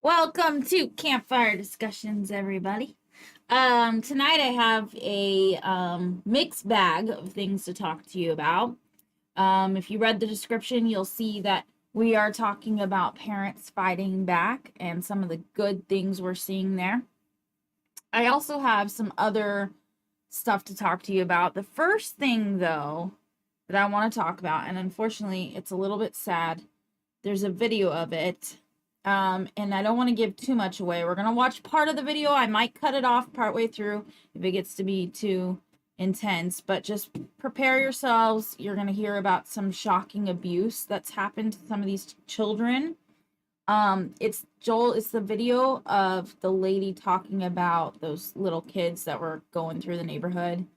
Welcome to Campfire Discussions, everybody. Tonight I have a mixed bag of things to talk to you about. If you read the description, you'll see that we are talking about parents fighting back and some of the good things we're seeing there. I also have some other stuff to talk to you about. The first thing, though, that I want to talk about, and unfortunately it's a little bit sad, there's a video of it. And I don't want to give too much away. We're going to watch part of the video. I might cut it off partway through if it gets to be too intense, but just prepare yourselves. You're going to hear about some shocking abuse that's happened to some of these children. It's the video of the lady talking about those little kids that were going through the neighborhood.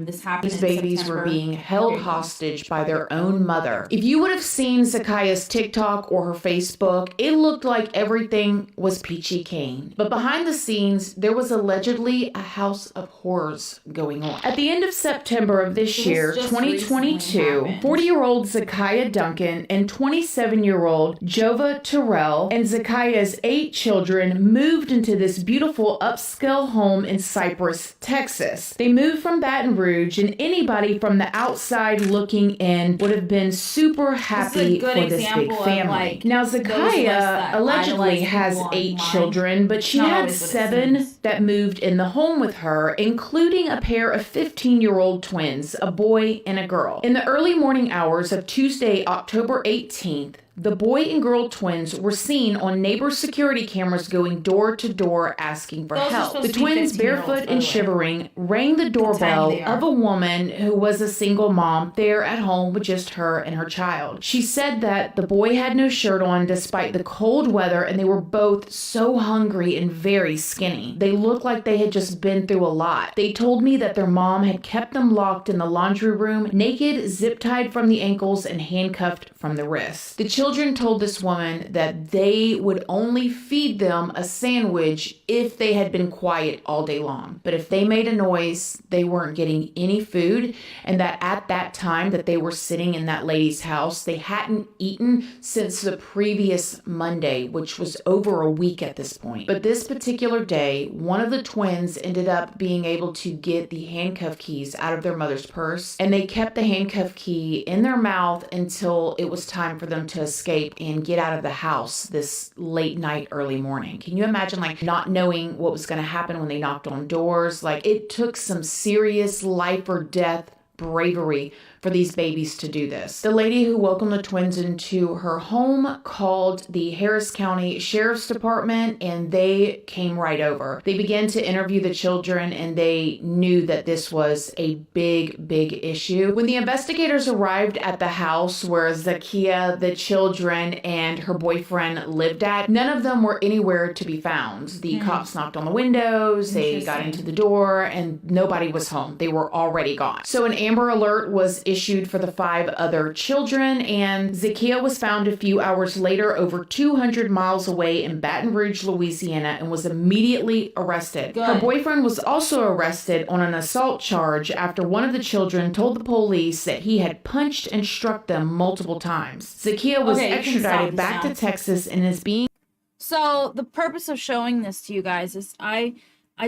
This happened. These babies were being held hostage by their own mother. If you would have seen Zakia's TikTok or her Facebook, it looked like everything was peachy keen. But behind the scenes, there was allegedly a house of horrors going on. At the end of September of this year, 2022, 40-year-old Zakia Duncan and 27-year-old Jova Terrell and Zakia's 8 children moved into this beautiful upscale home in Cypress, Texas. They moved from Baton Rouge, and anybody from the outside looking in would have been super happy for this big family. Now, Zakia allegedly has 8 children, but she had 7 that moved in the home with her, including a pair of 15-year-old twins, a boy and a girl. In the early morning hours of Tuesday, October 18th, the boy and girl twins were seen on neighbor security cameras going door to door asking for help. The twins, barefoot and shivering, rang the doorbell of a woman who was a single mom there at home with just her and her child. She said that the boy had no shirt on despite the cold weather, and they were both so hungry and very skinny. They looked like they had just been through a lot. They told me that their mom had kept them locked in the laundry room, naked, zip-tied from the ankles, and handcuffed from the wrists. The children told this woman that they would only feed them a sandwich if they had been quiet all day long. But if they made a noise, they weren't getting any food, and that at that time that they were sitting in that lady's house, they hadn't eaten since the previous Monday, which was over a week at this point. But this particular day, one of the twins ended up being able to get the handcuff keys out of their mother's purse, and they kept the handcuff key in their mouth until it was time for them to escape and get out of the house this late night, early morning. Can you imagine not knowing what was going to happen when they knocked on doors? It took some serious life or death bravery for these babies to do this. The lady who welcomed the twins into her home called the Harris County Sheriff's Department, and they came right over. They began to interview the children, and they knew that this was a big, big issue. When the investigators arrived at the house where Zakia, the children, and her boyfriend lived at, none of them were anywhere to be found. The cops knocked on the windows, they got into the door, and nobody was home. They were already gone. So an Amber Alert was issued for the 5 other children, and Zakia was found a few hours later over 200 miles away in Baton Rouge, Louisiana, and was immediately arrested. Good. Her boyfriend was also arrested on an assault charge after one of the children told the police that he had punched and struck them multiple times. Zakia was extradited back to Texas and is being... So the purpose of showing this to you guys is I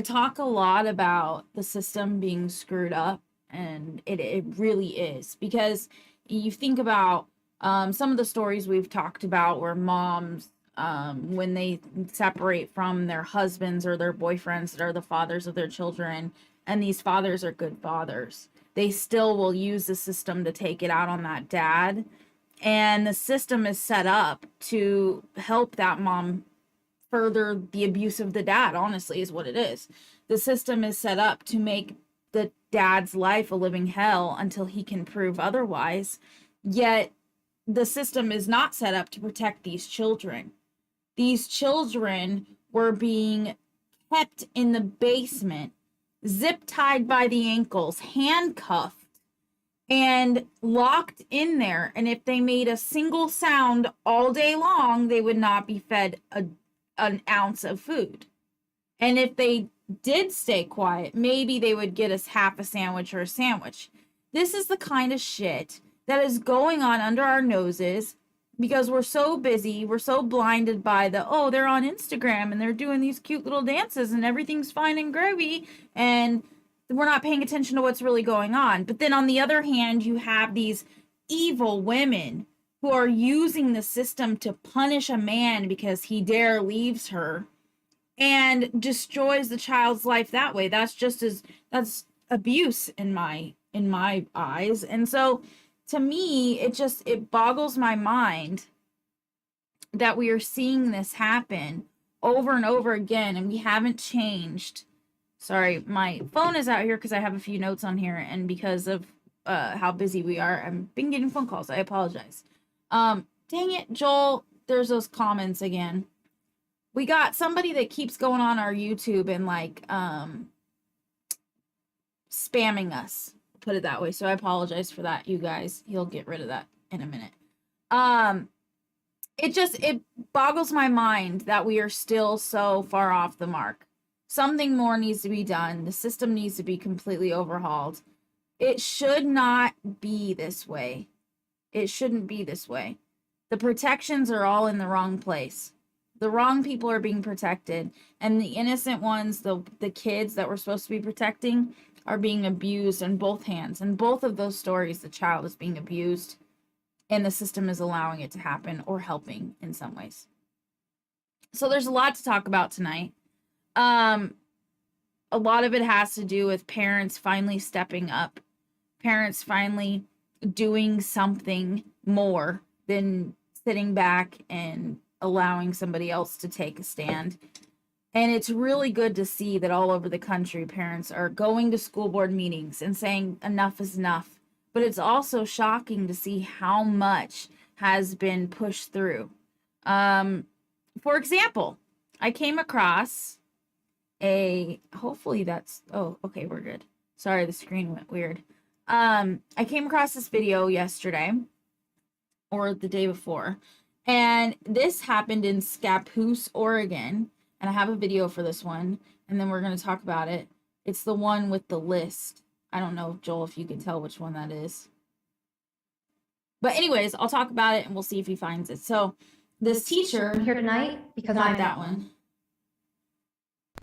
talk a lot about the system being screwed up. And it really is, because you think about some of the stories we've talked about where moms, when they separate from their husbands or their boyfriends that are the fathers of their children, and these fathers are good fathers, they still will use the system to take it out on that dad. And the system is set up to help that mom further the abuse of the dad, honestly, is what it is. The system is set up to make the dad's life a living hell until he can prove otherwise. Yet the system is not set up to protect these children. These children were being kept in the basement, zip tied by the ankles, handcuffed, and locked in there. And if they made a single sound all day long, they would not be fed an ounce of food. And if they did stay quiet, maybe they would get us half a sandwich or a sandwich. This is the kind of shit that is going on under our noses because we're so busy, we're so blinded by they're on Instagram and they're doing these cute little dances and everything's fine and groovy, and we're not paying attention to what's really going on. But then on the other hand, you have these evil women who are using the system to punish a man because he dare leaves her and destroys the child's life that way. That's abuse in my eyes. And so to me, it boggles my mind that we are seeing this happen over and over again, and we haven't changed. Sorry, my phone is out here because I have a few notes on here, and because of how busy we are, I've been getting phone calls. I apologize. Dang it, Joel, there's those comments again. We got somebody that keeps going on our YouTube and spamming us, put it that way. So I apologize for that, you guys. He'll get rid of that in a minute. It boggles my mind that we are still so far off the mark. Something more needs to be done. The system needs to be completely overhauled. It should not be this way. It shouldn't be this way. The protections are all in the wrong place. The wrong people are being protected, and the innocent ones, the kids that we're supposed to be protecting, are being abused on both hands. In both of those stories, the child is being abused, and the system is allowing it to happen or helping in some ways. So there's a lot to talk about tonight. A lot of it has to do with parents finally stepping up, parents finally doing something more than sitting back and allowing somebody else to take a stand. And it's really good to see that all over the country, parents are going to school board meetings and saying enough is enough. But it's also shocking to see how much has been pushed through. For example, I came across hopefully that's, oh, okay, we're good. Sorry, the screen went weird. I came across this video yesterday or the day before, and this happened in Scappoose, Oregon. And I have a video for this one, and then we're going to talk about it. It's the one with the list. I don't know, Joel, if you can tell which one that is. But anyways, I'll talk about it, and we'll see if he finds it. So this teacher... I'm here tonight because not that one.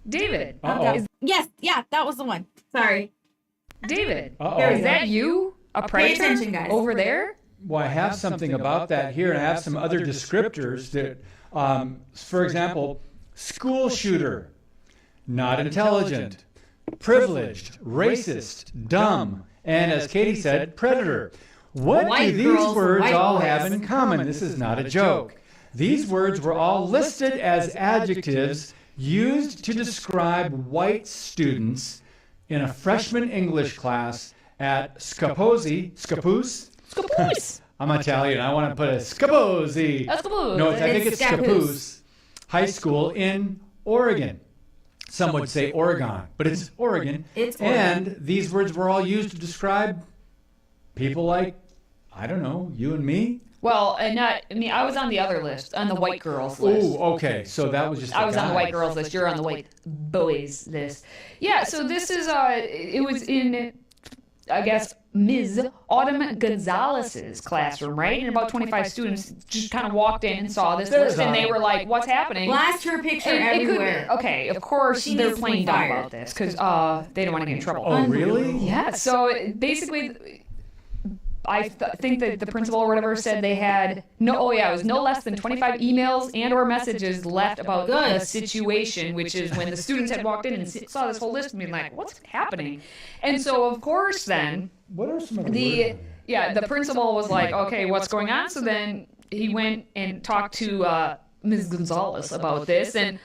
David. Yes, yeah, that was the one. Sorry. David. Is that you? A Pay predator attention, guys. over there? Well, I have something about that here, and I have some other descriptors that, for example, school shooter, not intelligent, privileged, racist, dumb, and as Katie said, predator. What White do these girls, words white all boys. have in common? This is not a joke. These words were all listed as adjectives used to describe white students in a freshman English class at Scappoose. I'm Italian. I want to put a Scappoose. No, I think it's Scappoose High School in Oregon. Some would say Oregon, but it's Oregon. It's Oregon. And these words were all used to describe people like, I don't know, you and me? Well, I was on the other list, on the white girls list. Ooh, okay. So that was just I was on the white guy. girls list. You're on the white boys list. Yeah, so this is, it was in, I guess, Ms. Autumn Gonzalez's classroom, right? And about 25 students just kind of walked in and saw this list, and they were like, what's happening? Blast her picture And it could everywhere. Okay, of course She they're needs to playing be dumb fired. about this because they don't want to get in trouble. Oh, really? Yeah, so basically, I think that the principal or whatever said they had it was no less than 25 emails and or messages left about the situation, which is when the students had walked in and saw this whole list and being like, what's happening? And so, of course, then What are some of the words? the principal was like, okay, what's going on? So then he went and talked to Ms. Gonzalez about this, and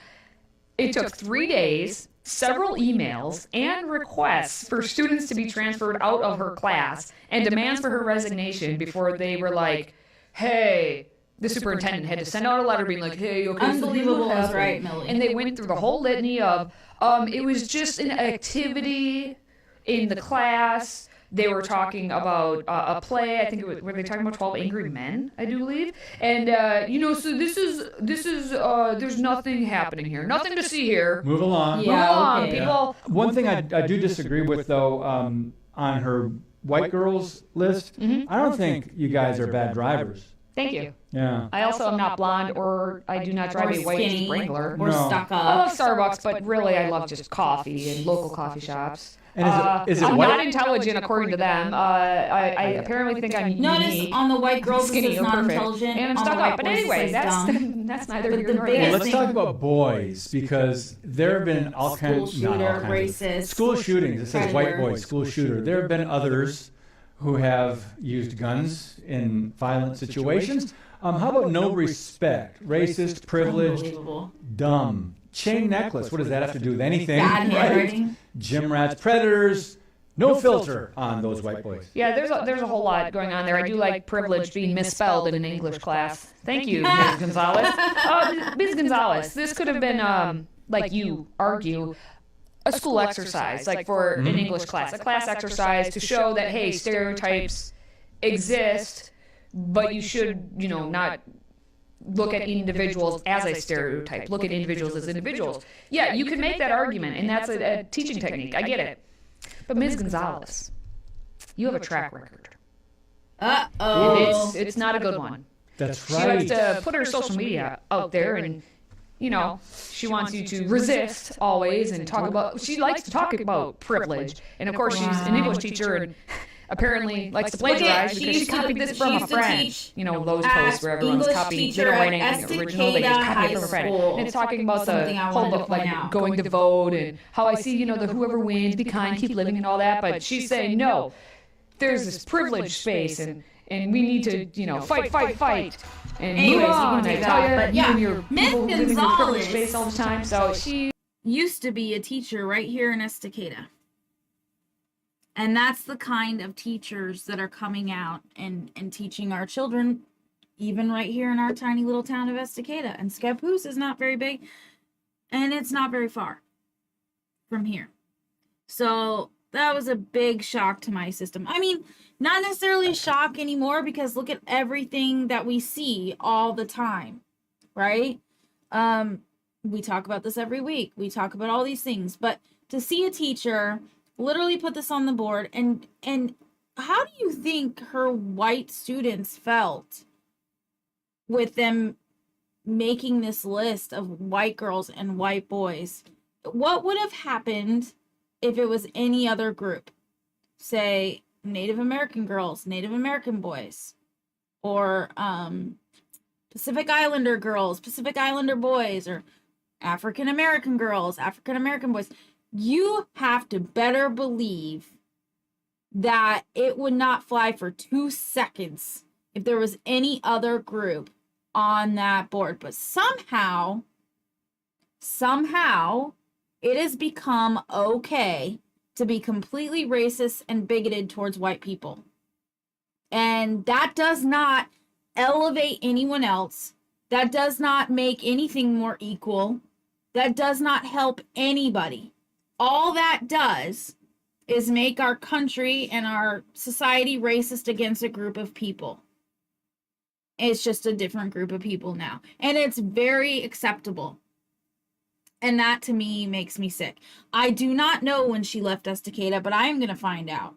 it took 3 days, several emails, and requests for students to be transferred out of her class and demands for her resignation before they were like, hey, the superintendent had to send out a letter being like, hey, okay, Unbelievable so is right, Millie. and they went through the whole litany of, it was just an activity in the class. They were talking about a play. I think it was, were they talking about 12 Angry Men, I do believe. And, so this is, there's nothing happening here. Nothing to see here. Move along. Yeah. Move along, okay. people. One thing I do disagree with, though, on her white girls list, I don't think you guys are bad drivers. Thank you. Yeah. I also am not blonde, or I do not drive Or a white skinny, Wrangler. or No. stuck I up. love Starbucks, but really I love just coffee and local coffee shops. And is it I'm white? not intelligent according to them. I apparently think I'm Notice unique. on the white girls, Skinny this is or not perfect. intelligent. And I'm on stuck the white up. But boys, anyway, this is dumb. that's neither But here the nor biggest there. Well, let's talk about boys, because there have been all kinds School not all shooter, kinds of- racist, school shootings. It says white predator. boys, school shooter. There have been others who have used guns in violent situations. How about no respect, racist, privileged, Unbelievable. dumb, chain necklace? What does that have to do with anything? Bad right? handwriting. Gym rats, predators. No filter on those white boys. Yeah, there's a whole lot going on there. I do like privilege being misspelled in an English class. Thank you, Ms. Gonzalez. Ms. Gonzalez, this could have been, like you argue, a school exercise, like for an English class, a class exercise to show that, hey, stereotypes exist, but you should, not look at individuals as a stereotype. Look at individuals as individuals. Yeah, you can make that argument, and that's a teaching technique. I get it. But Ms. Gonzalez, you have a track record. Uh-oh. It's not a good one. That's She right. likes to put her social media out there, and she wants you to resist always and talk about. She likes to talk about privilege, and of course she's an English teacher and apparently likes to plagiarize because she copied this from a friend. Those posts where everyone's English copying. They teacher don't write at anything original. They just copy it from a friend. School. And it's talking about Something the I whole wanted to book, like point out. going to vote and how I see, the whoever wins, be kind, keep living, and all that. But she's saying no. There's this privileged space, and and we need to, fight, and Anyways, move you can on. do I that, tell you, but you yeah, and your Miss people living in Gonzalez privileged space all the time. So she used to be a teacher right here in Estacada. And that's the kind of teachers that are coming out and teaching our children, even right here in our tiny little town of Estacada. And Scappoose is not very big, and it's not very far from here. So that was a big shock to my system. I mean, not necessarily a shock anymore, because look at everything that we see all the time, right? We talk about this every week. We talk about all these things, but to see a teacher literally put this on the board, and how do you think her white students felt with them making this list of white girls and white boys? What would have happened if it was any other group? Say Native American girls, Native American boys, or Pacific Islander girls, Pacific Islander boys, or African American girls, African American boys. You have to better believe that it would not fly for 2 seconds if there was any other group on that board. But somehow, it has become okay to be completely racist and bigoted towards white people. And that does not elevate anyone else. That does not make anything more equal. That does not help anybody. All that does is make our country and our society racist against a group of people. It's just a different group of people now. And it's very acceptable. And that to me makes me sick. I do not know when she left Estacada, but I am going to find out.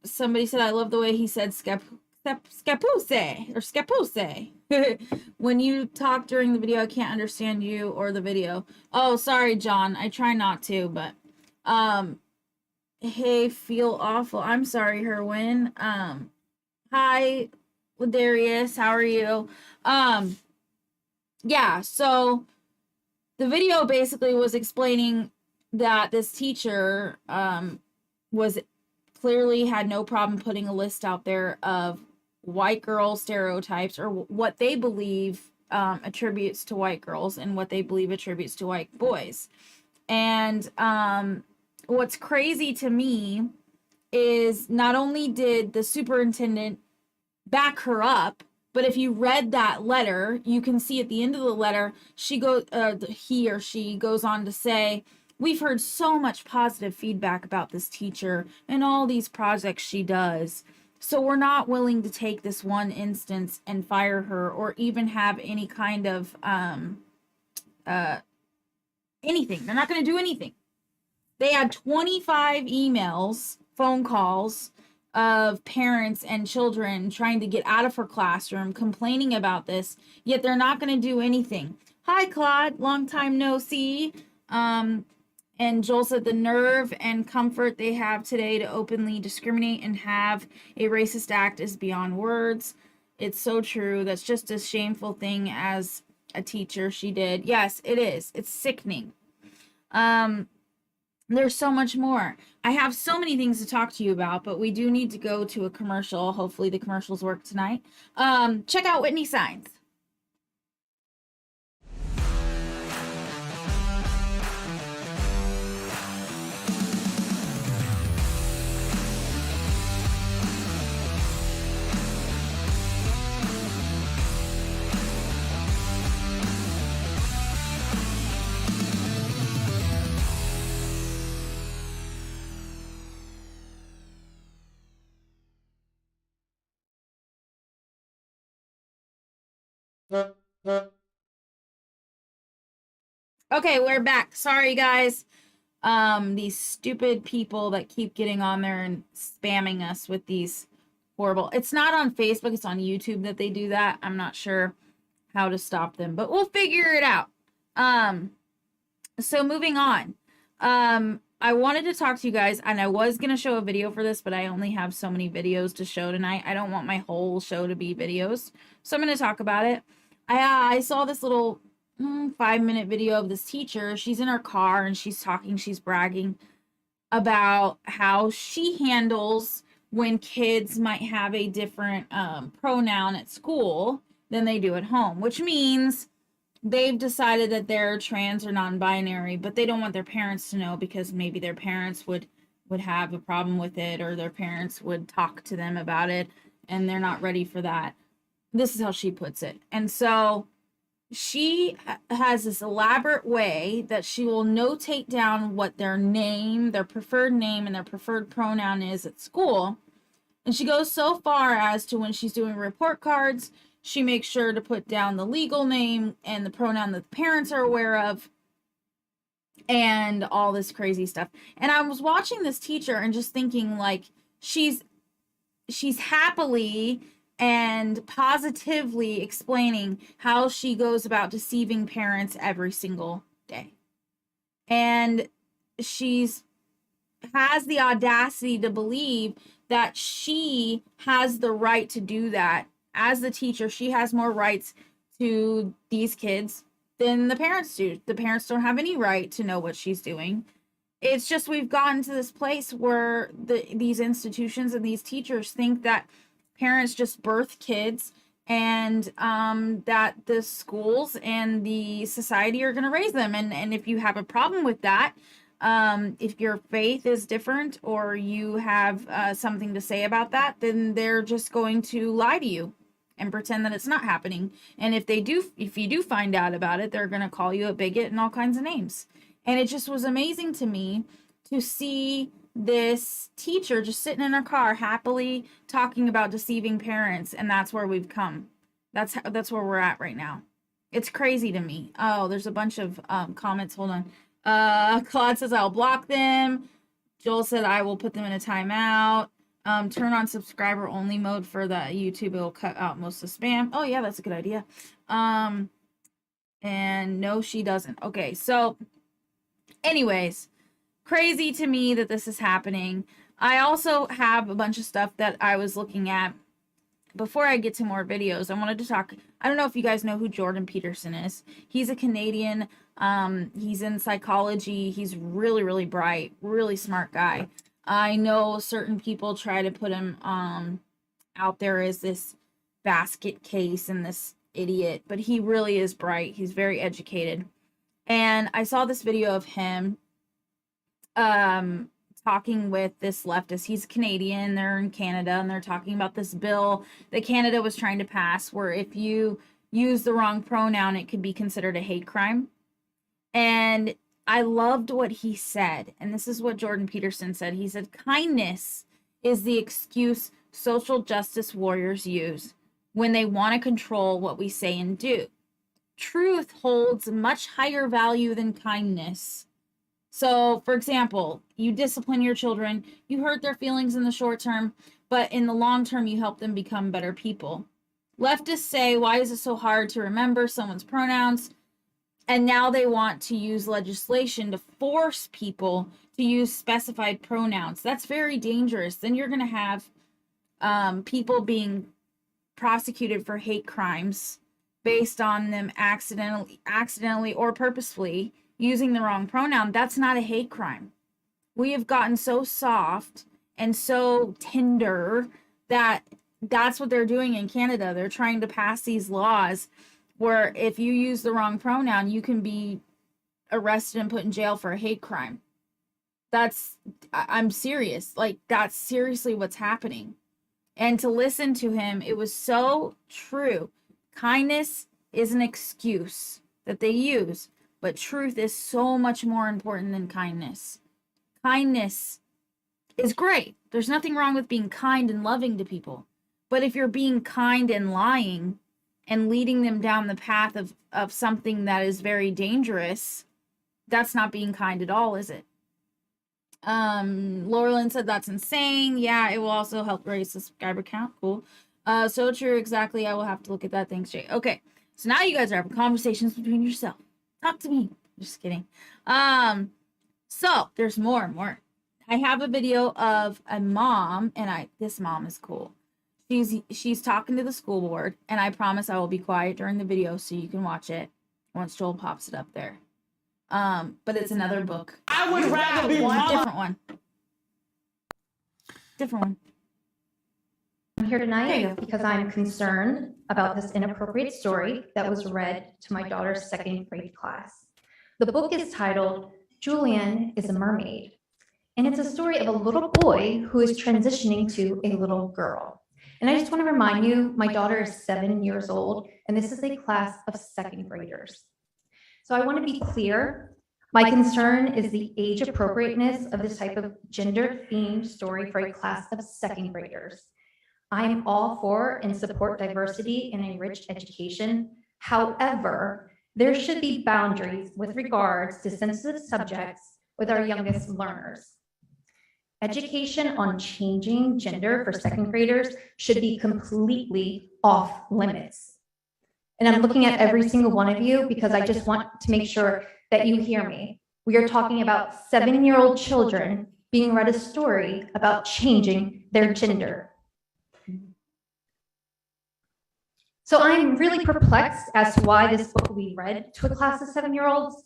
Somebody said, I love the way he said Scappoose or Scappoose. When you talk during the video, I can't understand you or the video. Oh, sorry, John. I try not to, but hey, feel awful. I'm sorry, Herwin. Hi, Darius. How are you? Yeah, so the video basically was explaining that this teacher was clearly had no problem putting a list out there of white girl stereotypes, or what they believe attributes to white girls and what they believe attributes to white boys. And what's crazy to me is not only did the superintendent back her up, but if you read that letter, you can see at the end of the letter, he or she goes on to say, we've heard so much positive feedback about this teacher and all these projects she does. So we're not willing to take this one instance and fire her, or even have any kind of anything. They're not going to do anything. They had 25 emails, phone calls of parents and children trying to get out of her classroom, complaining about this, yet they're not going to do anything. Hi, Claude. Long time no see. And Joel said the nerve and comfort they have today to openly discriminate and have a racist act is beyond words. It's so true. That's just a shameful thing as a teacher she did. Yes, it is. It's sickening. There's so much more. I have so many things to talk to you about, but we do need to go to a commercial. Hopefully the commercials work tonight. Check out Whitney Signs. Okay, we're back. Sorry, guys. These stupid people that keep getting on there and spamming us with these horrible... It's not on Facebook, it's on YouTube that they do that. I'm not sure how to stop them, but we'll figure it out. So moving on. I wanted to talk to you guys, and I was going to show a video for this, but I only have so many videos to show tonight. I don't want my whole show to be videos, so I'm going to talk about it. I saw this little 5-minute video of this teacher. She's in her car, and she's bragging about how she handles when kids might have a different pronoun at school than they do at home, which means they've decided that they're trans or non-binary, but they don't want their parents to know because maybe their parents would have a problem with it, or their parents would talk to them about it, and they're not ready for that. This is how she puts it. And so she has this elaborate way that she will notate down what their name, their preferred name, and their preferred pronoun is at school. And she goes so far as to, when she's doing report cards, she makes sure to put down the legal name and the pronoun that the parents are aware of, and all this crazy stuff. And I was watching this teacher and just thinking, like, she's happily and positively explaining how she goes about deceiving parents every single day. And she's has the audacity to believe that she has the right to do that. As the teacher, she has more rights to these kids than the parents do. The parents don't have any right to know what she's doing. It's just, we've gotten to this place where these institutions and these teachers think that parents just birth kids, and that the schools and the society are going to raise them. And if you have a problem with that, if your faith is different, or you have something to say about that, then they're just going to lie to you and pretend that it's not happening. And if you do find out about it, they're going to call you a bigot and all kinds of names. And it just was amazing to me to see this teacher just sitting in her car happily talking about deceiving parents. And that's where we've come. That's where we're at right now. It's crazy to me. Oh, there's a bunch of comments. Hold on. Claude says, I'll block them. Joel said, I will put them in a timeout. Turn on subscriber only mode for the YouTube. It'll cut out most of the spam. Oh yeah, that's a good idea. And no, she doesn't. Okay, so anyways, crazy to me that this is happening. I also have a bunch of stuff that I was looking at. Before I get to more videos, I wanted to talk. I don't know if you guys know who Jordan Peterson is. He's a Canadian. He's in psychology. He's really, really bright, really smart guy. I know certain people try to put him out there as this basket case and this idiot, but he really is bright. He's very educated. And I saw this video of him talking with this leftist. He's Canadian, they're in Canada, and they're talking about this bill that Canada was trying to pass, where if you use the wrong pronoun, it could be considered a hate crime. And I loved what he said. And this is what Jordan Peterson said. He said, kindness is the excuse social justice warriors use when they want to control what we say and do. Truth holds much higher value than kindness. So, for example, you discipline your children, you hurt their feelings in the short term, but in the long term, you help them become better people. Leftists say, why is it so hard to remember someone's pronouns? And now they want to use legislation to force people to use specified pronouns. That's very dangerous. Then you're going to have people being prosecuted for hate crimes based on them accidentally or purposefully using the wrong pronoun. That's not a hate crime. We have gotten so soft and so tender that that's what they're doing in Canada. They're trying to pass these laws where if you use the wrong pronoun, you can be arrested and put in jail for a hate crime. I'm serious. Like, that's seriously what's happening. And to listen to him, it was so true. Kindness is an excuse that they use, but truth is so much more important than kindness. Kindness is great. There's nothing wrong with being kind and loving to people. But if you're being kind and lying and leading them down the path of something that is very dangerous, that's not being kind at all, is it? Laurelyn said that's insane. Yeah, it will also help raise the subscriber count. Cool. So true, exactly. I will have to look at that. Thanks, Jay. Okay, so now you guys are having conversations between yourself. Talk to me. Just kidding. So there's more. I have a video of a mom, and this mom is cool. She's talking to the school board, and I promise I will be quiet during the video so you can watch it once Joel pops it up there. But it's another book. I would rather be Different one. I'm here There you tonight go. because I'm concerned about this inappropriate story that was read to my daughter's second grade class. The book is titled Julian is a Mermaid, and it's a story of a little boy who is transitioning to a little girl. And I just want to remind you, my daughter is 7 years old, and this is a class of second graders. So I want to be clear. My concern is the age appropriateness of this type of gender-themed story for a class of second graders. I am all for and support diversity in a rich education. However, there should be boundaries with regards to sensitive subjects with our youngest learners. Education on changing gender for second graders should be completely off limits. And I'm looking at every single one of you because I just want to make sure that you hear me. We are talking about 7-year-old children being read a story about changing their gender. So I'm really perplexed as to why this book will be read to a class of 7-year-olds.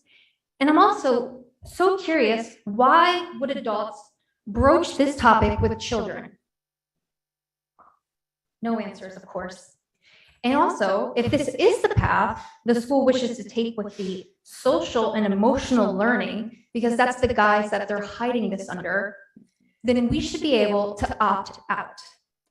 And I'm also so curious, why would adults broach this topic with children? No answers, of course. And also, if this is the path the school wishes to take with the social and emotional learning, because that's the guise that they're hiding this under, then we should be able to opt out.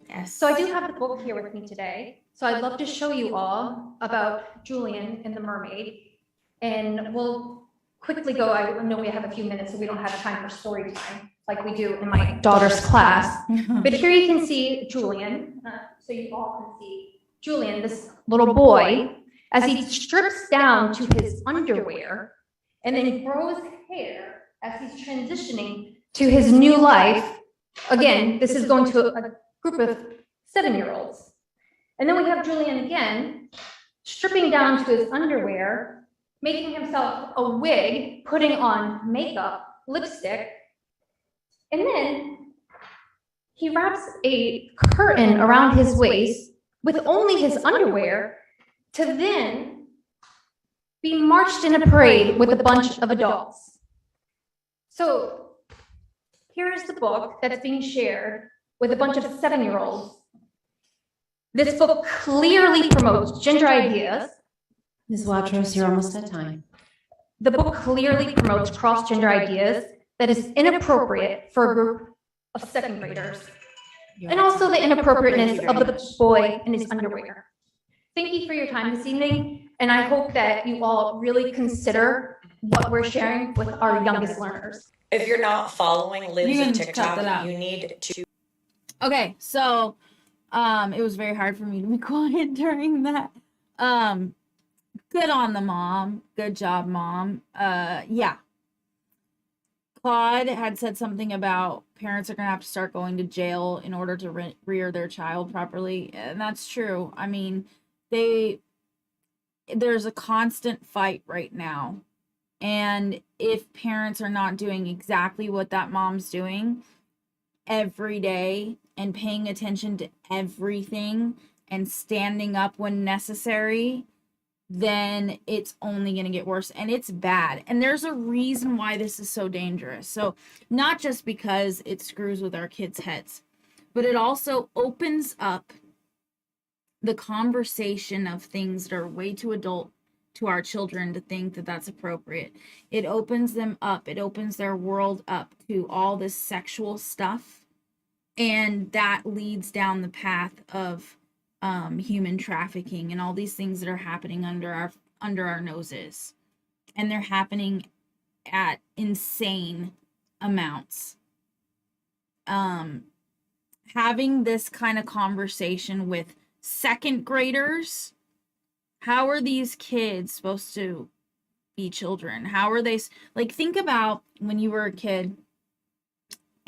Yes. So I do have the book here with me today. So I'd love to show you all about Julian and the Mermaid. And we'll quickly go, I know we have a few minutes, so we don't have time for story time like we do in my daughter's class. But here you can see Julian, so you all can see Julian, this little boy, as he strips down to his underwear and then grows hair as he's transitioning to his new life. Again, this is going to a group of 7-year-olds. And then we have Julian again, stripping down to his underwear, making himself a wig, putting on makeup, lipstick, and then he wraps a curtain around his waist with only his underwear to then be marched in a parade with a bunch of adults. So here is the book that's being shared with a bunch of 7-year-olds. This book clearly promotes gender ideas. Ms. Watros, you're almost at time. The book clearly promotes cross-gender ideas that is inappropriate for a group of second graders. And also the inappropriateness of the boy in his underwear. Thank you for your time this evening, and I hope that you all really consider what we're sharing with our youngest learners. If you're not following Liv's You can and cut that out. TikTok, you need to. Okay, so it was very hard for me to be quiet during that. Good on the mom. Good job, mom. Yeah. Claude had said something about parents are going to have to start going to jail in order to rear their child properly. And that's true. I mean, there's a constant fight right now. And if parents are not doing exactly what that mom's doing every day and paying attention to everything and standing up when necessary, then it's only going to get worse, and it's bad. And there's a reason why this is so dangerous. So not just because it screws with our kids' heads, but it also opens up the conversation of things that are way too adult to our children to think that that's appropriate. It opens them up. It opens their world up to all this sexual stuff, and that leads down the path of human trafficking and all these things that are happening under our noses, and they're happening at insane amounts. Having this kind of conversation with second graders, how are these kids supposed to be children? How are they, like, think about when you were a kid.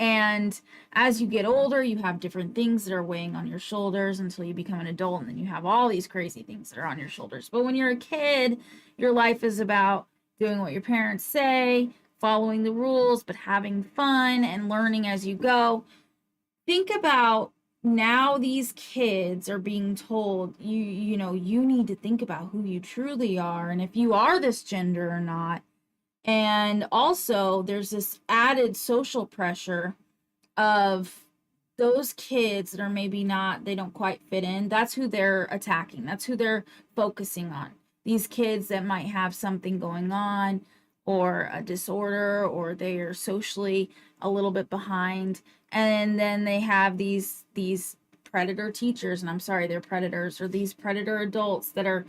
And as you get older, you have different things that are weighing on your shoulders until you become an adult. And then you have all these crazy things that are on your shoulders. But when you're a kid, your life is about doing what your parents say, following the rules, but having fun and learning as you go. Think about now these kids are being told, you know, you need to think about who you truly are and if you are this gender or not. And also there's this added social pressure of those kids that are maybe not, they don't quite fit in, that's who they're attacking. That's who they're focusing on. These kids that might have something going on, or a disorder, or they are socially a little bit behind. And then they have these predator teachers, and I'm sorry, they're predators, or these predator adults that are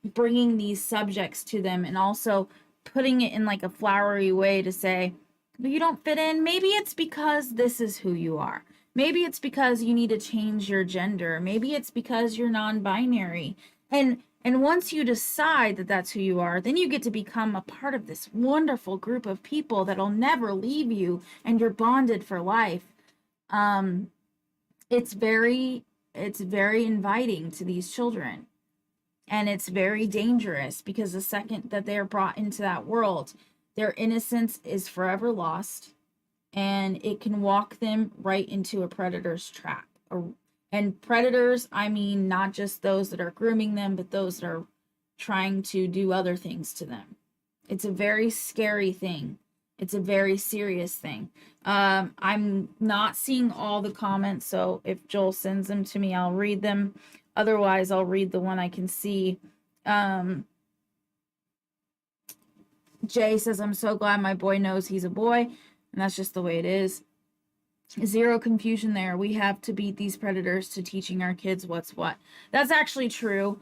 bringing these subjects to them, and also putting it in like a flowery way to say, but you don't fit in. Maybe it's because this is who you are. Maybe it's because you need to change your gender. Maybe it's because you're non-binary. And once you decide that that's who you are, then you get to become a part of this wonderful group of people that'll never leave you, and you're bonded for life. It's very inviting to these children, and it's very dangerous, because the second that they're brought into that world, their innocence is forever lost, and it can walk them right into a predator's trap. And predators, I mean, not just those that are grooming them, but those that are trying to do other things to them. It's a very scary thing. It's a very serious thing. I'm not seeing all the comments, so if Joel sends them to me, I'll read them. Otherwise, I'll read the one I can see. Jay says, I'm so glad my boy knows he's a boy, and that's just the way it is. Zero confusion there. We have to beat these predators to teaching our kids what's what. That's actually true.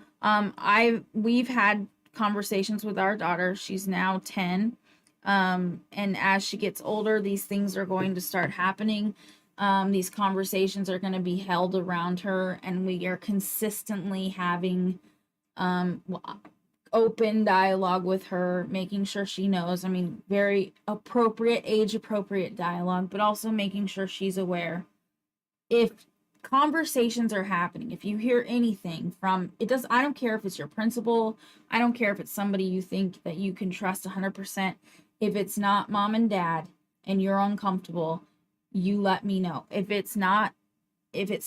We've had conversations with our daughter. She's now 10. And as she gets older, these things are going to start happening. These conversations are going to be held around her, and we are consistently having open dialogue with her, making sure she knows. I mean, very appropriate, age-appropriate dialogue, but also making sure she's aware. If conversations are happening, if you hear anything from, I don't care if it's your principal, I don't care if it's somebody you think that you can trust 100%. If it's not mom and dad and you're uncomfortable, you let me know. If it's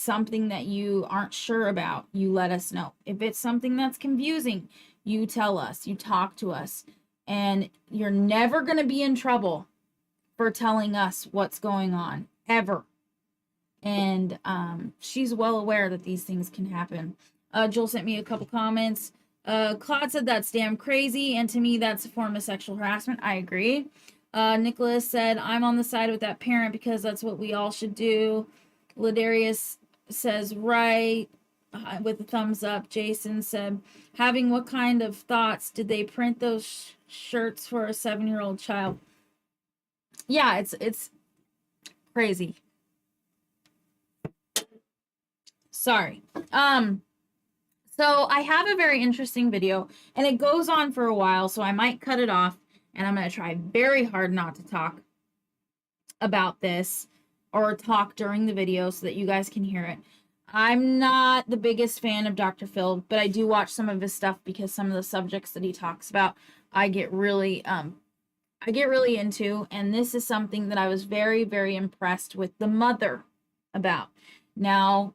something that you aren't sure about, you let us know. If it's something that's confusing, you tell us, you talk to us, and you're never going to be in trouble for telling us what's going on, ever. And she's well aware that these things can happen. Joel sent me a couple comments. Claude said that's damn crazy, and to me that's a form of sexual harassment. I agree. Nicholas said, I'm on the side with that parent because that's what we all should do. Ladarius says, right, with a thumbs up. Jason said, having what kind of thoughts did they print those shirts for a 7-year-old child? Yeah, it's crazy. Sorry. So I have a very interesting video, and it goes on for a while, so I might cut it off, and I'm going to try very hard not to talk about this or talk during the video so that you guys can hear it. I'm not the biggest fan of Dr. Phil, but I do watch some of his stuff because some of the subjects that he talks about, I get really into, and this is something that I was very, very impressed with the mother about. Now,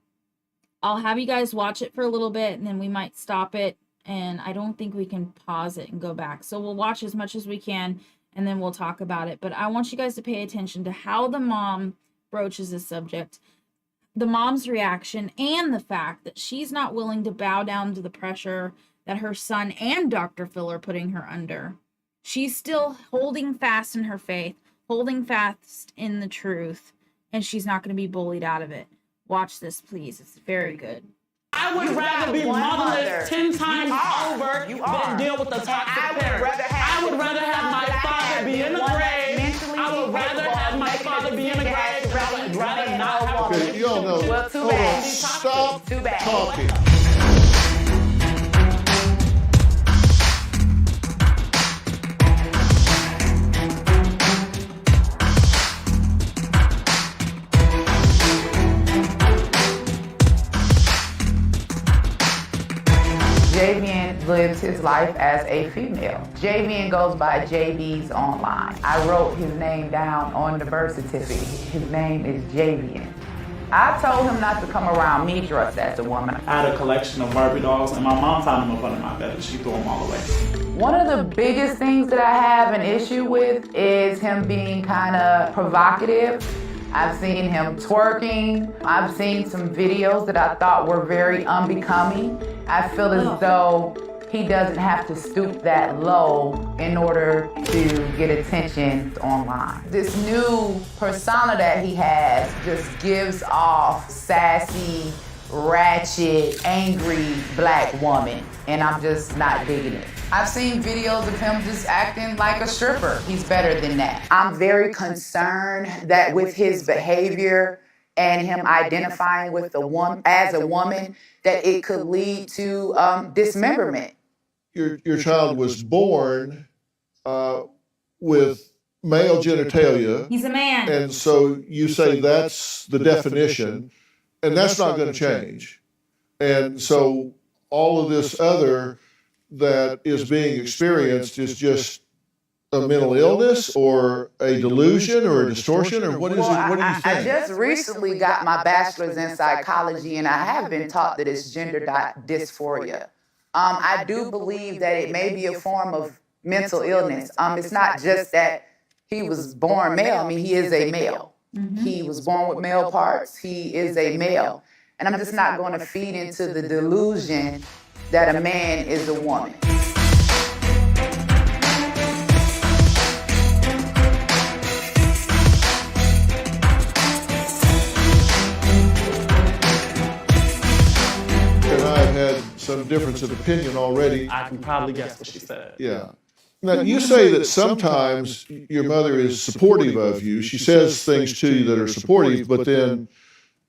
I'll have you guys watch it for a little bit, and then we might stop it, and I don't think we can pause it and go back. So we'll watch as much as we can, and then we'll talk about it. But I want you guys to pay attention to how the mom broaches this subject, the mom's reaction, and the fact that she's not willing to bow down to the pressure that her son and Dr. Phil are putting her under. She's still holding fast in her faith, holding fast in the truth, and she's not going to be bullied out of it. Watch this, please. It's very good. I would rather be motherless 10 times over than deal with a toxic parent. I would rather have my father be in the grave. I would rather have my father be in the grave. I would rather not have Okay, you don't know. Well, too Hold bad. on. Stop talking. Javian lives his life as a female. Javian goes by JB's online. I wrote his name down on the birth certificate. His name is Javian. I told him not to come around me dressed as a woman. I had a collection of Barbie dolls, and my mom found them up under my bed, and she threw them all away. One of the biggest things that I have an issue with is him being kind of provocative. I've seen him twerking. I've seen some videos that I thought were very unbecoming. I feel as though he doesn't have to stoop that low in order to get attention online. This new persona that he has just gives off sassy, ratchet, angry black woman, and I'm just not digging it. I've seen videos of him just acting like a stripper. He's better than that. I'm very concerned that with his behavior and him identifying with as a woman, that it could lead to dismemberment. Your child was born with male genitalia. He's a man. And so you say that's the definition, and that's not going to change. And so all of this other that is being experienced is just a mental illness or a delusion or a distortion, or what is it? What do you think? I just recently got my bachelor's in psychology, and I have been taught that it's gender dysphoria. I do believe that it may be a form of mental illness. It's not just that he was born male. I mean, he is a male. Mm-hmm. He was born with male parts. He is a male. And I'm just not going to feed into the delusion that a man is a woman. Some difference of opinion already. I can probably guess what she said. Yeah. Now, you say that sometimes your mother is supportive of you. She says things to you that are supportive, but then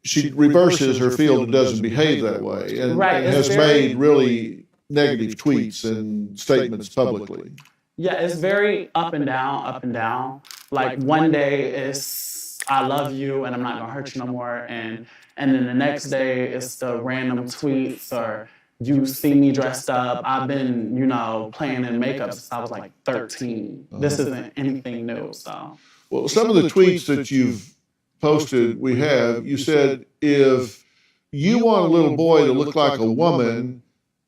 she reverses her field and doesn't behave that way, and has made really negative tweets and statements publicly. Yeah, it's very up and down, up and down. Like one day it's, I love you and I'm not gonna hurt you no more, and then the next day it's the random tweets or you see me dressed up. I've been, playing in makeup since I was like 13. This isn't anything new, so. Well, some of the tweets that you've posted, you said, if you want a little boy to look like a woman,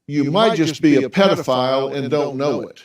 you might just be a pedophile and don't know it.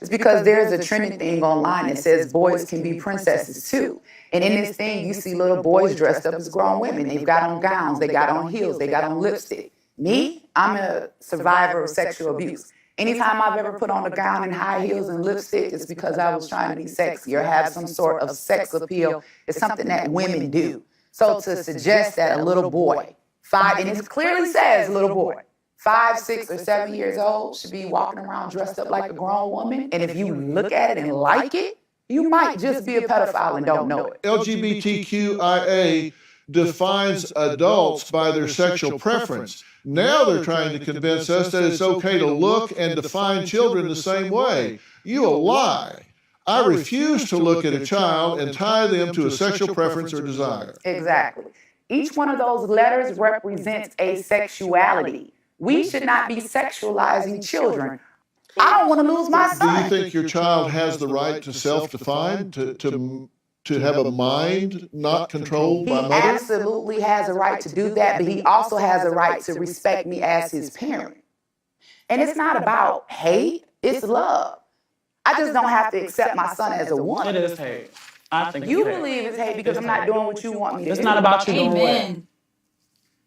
It's because there's a trending thing online that says boys can be princesses too. And in this thing, you see little boys dressed up as grown women. They've got on gowns, they got on heels, they got on lipstick. Me, I'm a survivor of sexual abuse. Anytime I've ever put on a gown and high heels and lipstick, it's because I was trying to be sexy or have some sort of sex appeal. It's something that women do. So to suggest that a little boy, and it clearly says little boy, 5, 6, or 7 years old should be walking around dressed up like a grown woman, and if you look at it and like it, you might just be a pedophile and don't know it. LGBTQIA defines adults by their sexual preference. Now they're trying to convince us that it's okay to look and define children the same way. You a lie. I refuse to look at a child and tie them to a sexual preference or desire. Exactly. Each one of those letters represents a sexuality. We should not be sexualizing children. I don't want to lose my son. Do you think your child has the right to self-define, to have a mind not controlled by mother? He absolutely has a right to do that, but he also has a right to respect me as his parent. And it's not about hate, it's love. I just don't have to accept my son as a woman. It is hate. I think you believe it's hate because I'm not doing what you want me to do. It's not about you doing what.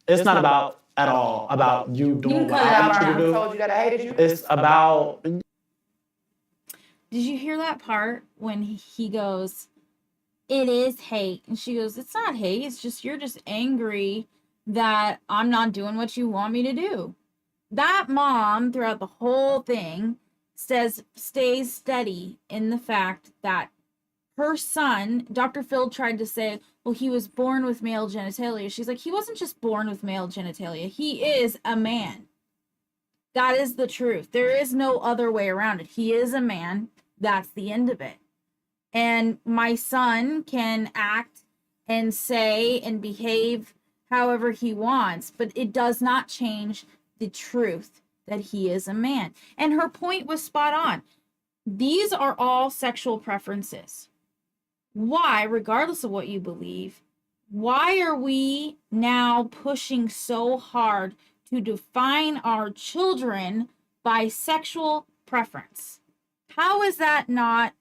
It's not about at all about you doing what I want you to do. Told you that I hated you. It's about. Did you hear that part when he goes, "It is hate," and she goes, "It's not hate. It's just you're just angry that I'm not doing what you want me to do." That mom throughout the whole thing stays steady in the fact that her son, Dr. Phil tried to say, well, he was born with male genitalia. She's like, he wasn't just born with male genitalia. He is a man. That is the truth. There is no other way around it. He is a man. That's the end of it. And my son can act and say and behave however he wants, but it does not change the truth that he is a man. And her point was spot on. These are all sexual preferences. Why, regardless of what you believe, why are we now pushing so hard to define our children by sexual preference? How is that not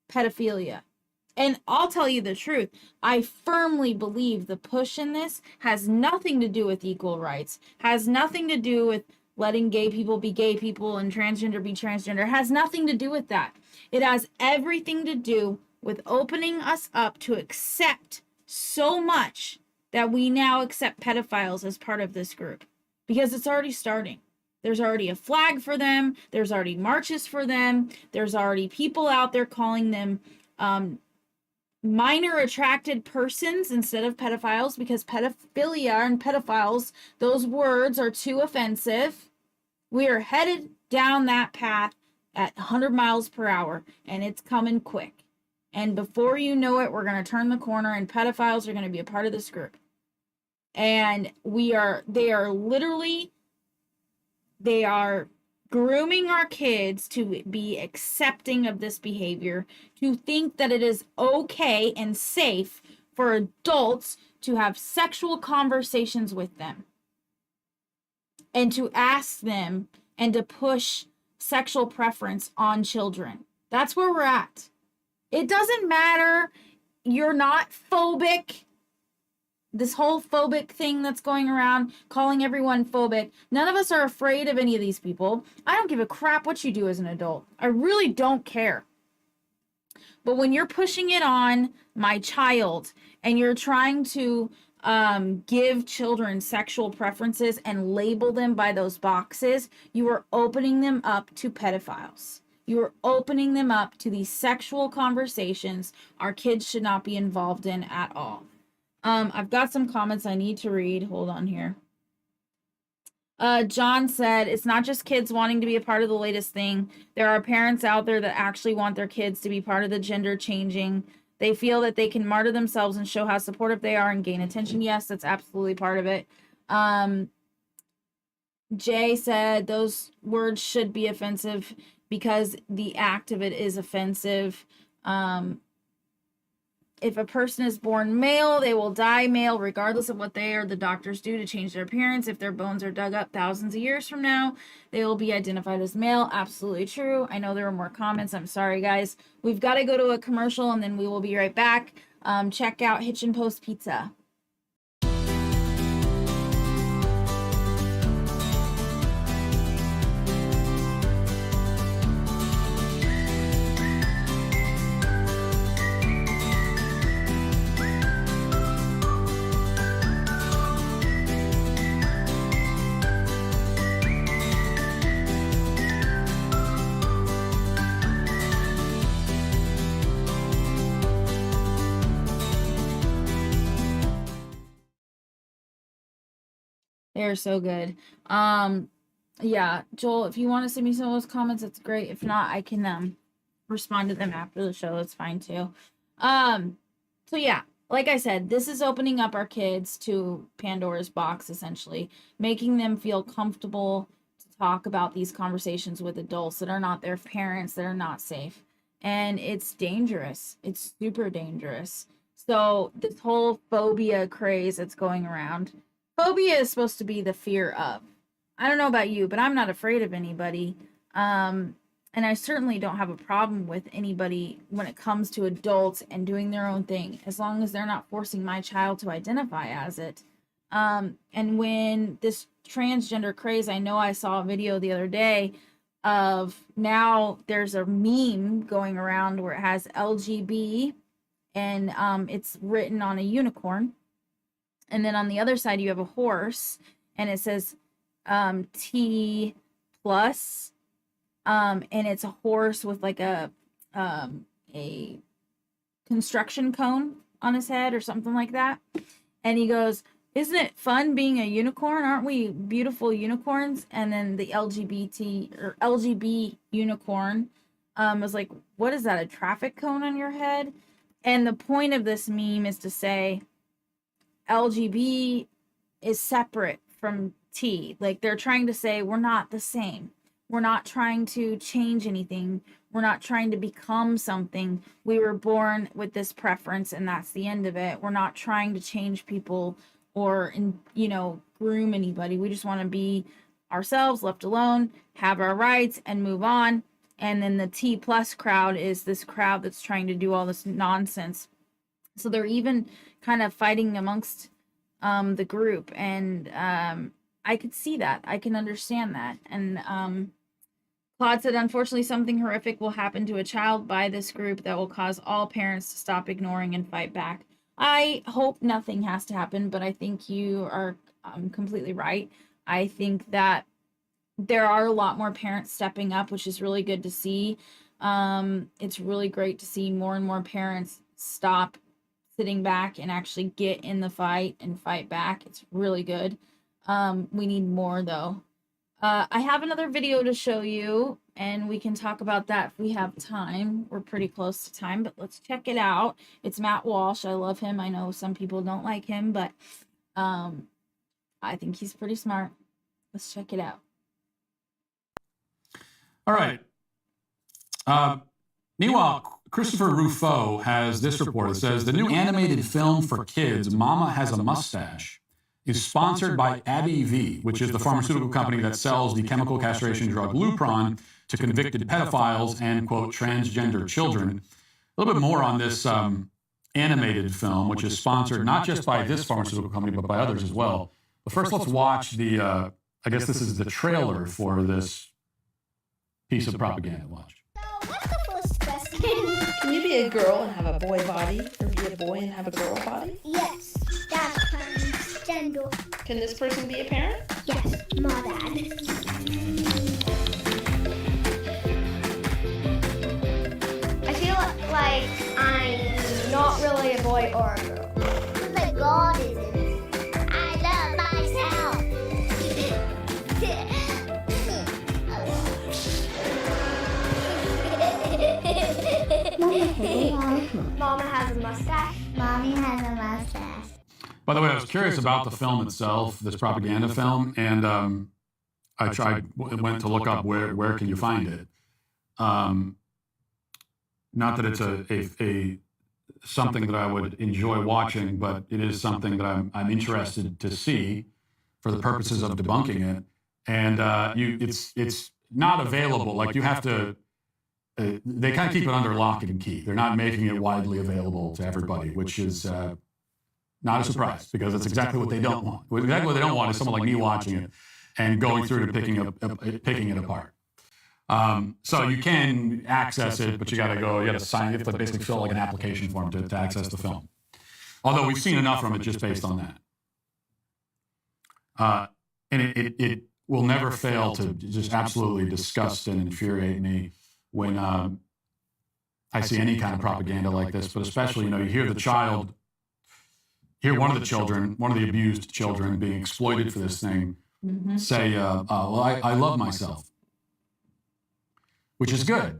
pedophilia? And I'll tell you the truth. I firmly believe the push in this has nothing to do with equal rights, has nothing to do with letting gay people be gay people and transgender be transgender. It has nothing to do with that. It has everything to do with opening us up to accept so much that we now accept pedophiles as part of this group, because it's already starting. There's already a flag for them. There's already marches for them. There's already people out there calling them minor attracted persons instead of pedophiles, because pedophilia and pedophiles, those words are too offensive. We are headed down that path at 100 miles per hour, and it's coming quick. And before you know it, we're going to turn the corner, and pedophiles are going to be a part of this group. And they are grooming our kids to be accepting of this behavior, to think that it is okay and safe for adults to have sexual conversations with them, and to ask them and to push sexual preference on children. That's where we're at. It doesn't matter. You're not phobic. This whole phobic thing that's going around, calling everyone phobic. None of us are afraid of any of these people. I don't give a crap what you do as an adult. I really don't care. But when you're pushing it on my child and you're trying to give children sexual preferences and label them by those boxes, you are opening them up to pedophiles. You are opening them up to these sexual conversations our kids should not be involved in at all. I've got some comments I need to read. Hold on here. John said, it's not just kids wanting to be a part of the latest thing. There are parents out there that actually want their kids to be part of the gender changing. They feel that they can martyr themselves and show how supportive they are and gain attention. Yes, that's absolutely part of it. Jay said, those words should be offensive because the act of it is offensive. If a person is born male, they will die male regardless of what they or the doctors do to change their appearance. If their bones are dug up thousands of years from now, they will be identified as male. Absolutely true. I know there were more comments. I'm sorry, guys. We've got to go to a commercial, and then we will be right back. Check out Hitch and Post Pizza. They're so good. Yeah, Joel, if you want to send me some of those comments, that's great. If not, I can respond to them after the show. That's fine too. So yeah, like I said, this is opening up our kids to Pandora's box, essentially, making them feel comfortable to talk about these conversations with adults that are not their parents, that are not safe. And it's dangerous. It's super dangerous. So this whole phobia craze that's going around, phobia is supposed to be the fear of. I don't know about you, but I'm not afraid of anybody. And I certainly don't have a problem with anybody when it comes to adults and doing their own thing, as long as they're not forcing my child to identify as it. And when this transgender craze, I know I saw a video the other day of, now there's a meme going around where it has LGB and it's written on a unicorn. And then on the other side, you have a horse, and it says T plus, and it's a horse with like a construction cone on his head or something like that. And he goes, isn't it fun being a unicorn? Aren't we beautiful unicorns? And then the LGB unicorn was like, what is that, a traffic cone on your head? And the point of this meme is to say, LGB is separate from T. Like, they're trying to say we're not the same. We're not trying to change anything. We're not trying to become something. We were born with this preference, and that's the end of it. We're not trying to change people or, groom anybody. We just want to be ourselves, left alone, have our rights, and move on. And then the T plus crowd is this crowd that's trying to do all this nonsense. So they're even kind of fighting amongst the group. And I could see that. I can understand that. And Claude said, unfortunately, something horrific will happen to a child by this group that will cause all parents to stop ignoring and fight back. I hope nothing has to happen, but I think you are completely right. I think that there are a lot more parents stepping up, which is really good to see. It's really great to see more and more parents stop sitting back and actually get in the fight and fight back. It's really good. We need more, though. I have another video to show you, and we can talk about that if we have time. We're pretty close to time, but let's check it out. It's Matt Walsh. I love him. I know some people don't like him, but I think he's pretty smart. Let's check it out. All right. Meanwhile, Christopher Rufo has this report. It says, the new animated film for kids, Mama Has a Mustache, is sponsored by AbbVie, which is the pharmaceutical company that sells the chemical castration drug Lupron to convicted pedophiles and, quote, transgender children. A little bit more on this animated film, which is sponsored not just by this pharmaceutical company, but by others as well. But first, let's watch the, I guess this is the trailer for this piece of propaganda. Watch. So, what's the first question? Can you be a girl and have a boy body, or be a boy and have a girl body? Yes, that's transgender. Can this person be a parent? Yes, my dad. I feel like I'm not really a boy or a girl. But God isn't. I love myself. Mama has a mustache. Mommy has a mustache. By the way, I was curious about the film itself, this propaganda film, and went to look up where can you find it. Not that it's a something that I would enjoy watching, but it is something that I'm interested to see for the purposes of debunking it. And it's not available. Like, you have to. They kind of keep it under lock and key. They're not making it widely available to everybody, which is not a surprise, because that's exactly what they don't want. Exactly what they don't want is someone like me watching it and going through to picking it apart. So you can access it, but you got to sign. You have to basically fill like an application form to access the film. Although we've seen enough from it just based on that. And it will never fail to just absolutely disgust and infuriate me when I see any kind of propaganda like this, but especially, you hear one of the abused children being exploited for this thing, say, well, I love myself, which is good,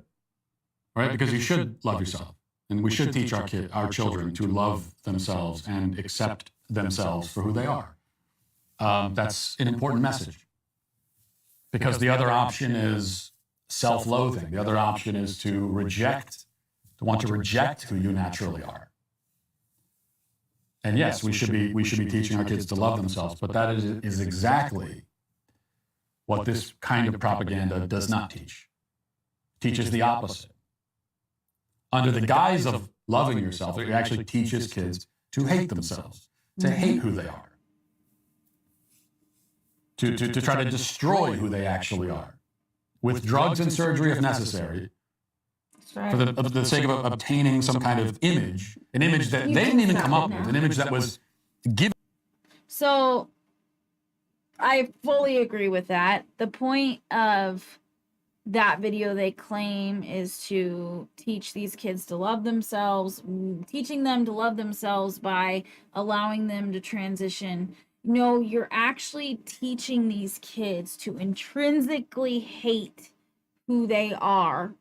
right? Because you should love yourself, and we should teach our children to love themselves and accept themselves for who they are. That's an important message, because the other option is self-loathing. The other option is to want to reject who you naturally are. And yes, we should be teaching our kids to love themselves, but that is exactly what this kind of propaganda does not teach. It teaches the opposite. Under the guise of loving yourself, it actually teaches kids to hate themselves, to hate who they are, to try to destroy who they actually are, with drugs and surgery if necessary, right, for the sake of obtaining some kind of image, an image that they didn't even come up with, an image that was given. So I fully agree with that. The point of that video, they claim, is to teach these kids to love themselves, teaching them to love themselves by allowing them to transition. No, you're actually teaching these kids to intrinsically hate who they are,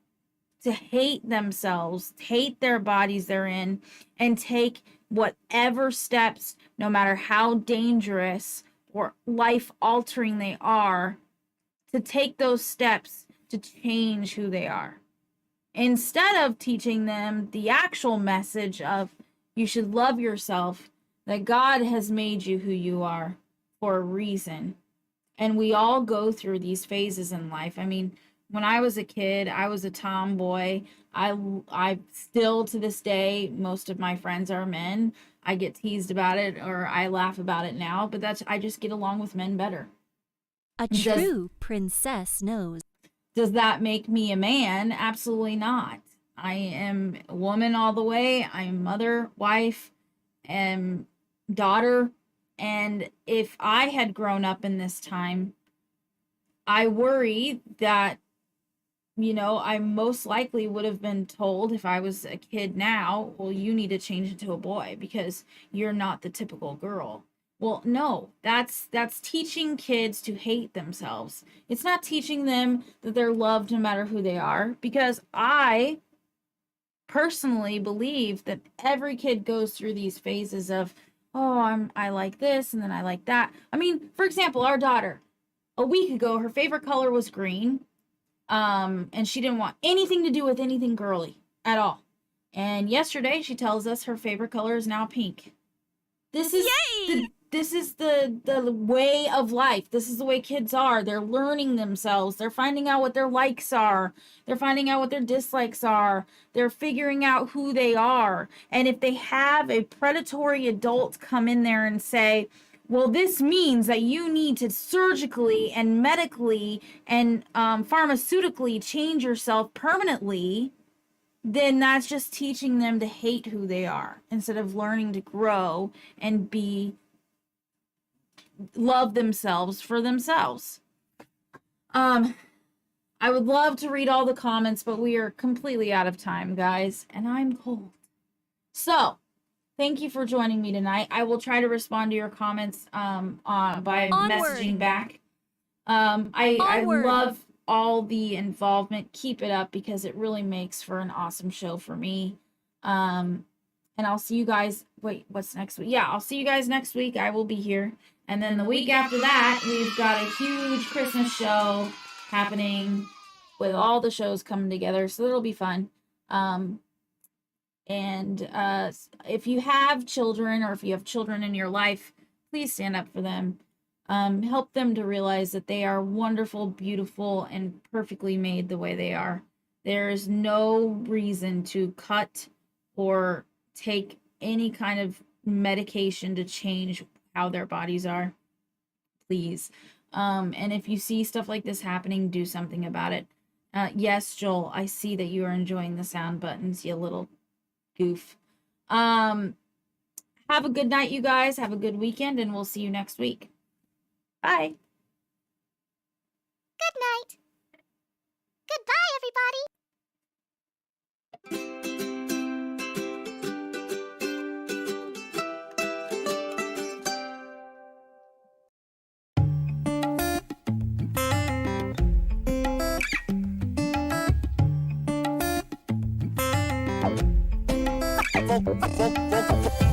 to hate themselves, hate their bodies they're in, and take whatever steps, no matter how dangerous or life-altering they are, to take those steps to change who they are. Instead of teaching them the actual message of you should love yourself, that God has made you who you are for a reason. And we all go through these phases in life. I mean, When I was a kid, I was a tomboy. I still to this day, most of my friends are men. I get teased about it or I laugh about it now, but I just get along with men better. A true princess knows. Does that make me a man? Absolutely not. I am a woman all the way. I'm mother, wife, and daughter. And if I had grown up in this time, I worry that, I most likely would have been told if I was a kid now, well, you need to change into a boy because you're not the typical girl. Well, no, that's teaching kids to hate themselves. It's not teaching them that they're loved no matter who they are, because I personally believe that every kid goes through these phases of, oh, I like this and then I like that. I mean, for example, our daughter, a week ago, her favorite color was green. And she didn't want anything to do with anything girly at all. And yesterday she tells us her favorite color is now pink. This is the way of life. This is the way kids are. They're learning themselves. They're finding out what their likes are. They're finding out what their dislikes are. They're figuring out who they are. And if they have a predatory adult come in there and say, well, this means that you need to surgically and medically and pharmaceutically change yourself permanently, then that's just teaching them to hate who they are instead of learning to grow and love themselves for themselves. I would love to read all the comments, but we are completely out of time, guys, and I'm cold. So, thank you for joining me tonight. I will try to respond to your comments by messaging back. I love all the involvement. Keep it up because it really makes for an awesome show for me. And I'll see you guys. Wait, what's next week? Yeah, I'll see you guys next week. I will be here. And then the week after that, we've got a huge Christmas show happening with all the shows coming together. So it'll be fun. And if you have children or if you have children in your life, please stand up for them. Help them to realize that they are wonderful, beautiful, and perfectly made the way they are. There is no reason to cut or take any kind of medication to change how their bodies are. Please. And if you see stuff like this happening, do something about it. Yes, Joel, I see that you are enjoying the sound buttons, you little goof. Have a good night, you guys. Have a good weekend, and we'll see you next week. Bye. Good night. Goodbye, everybody. Vocal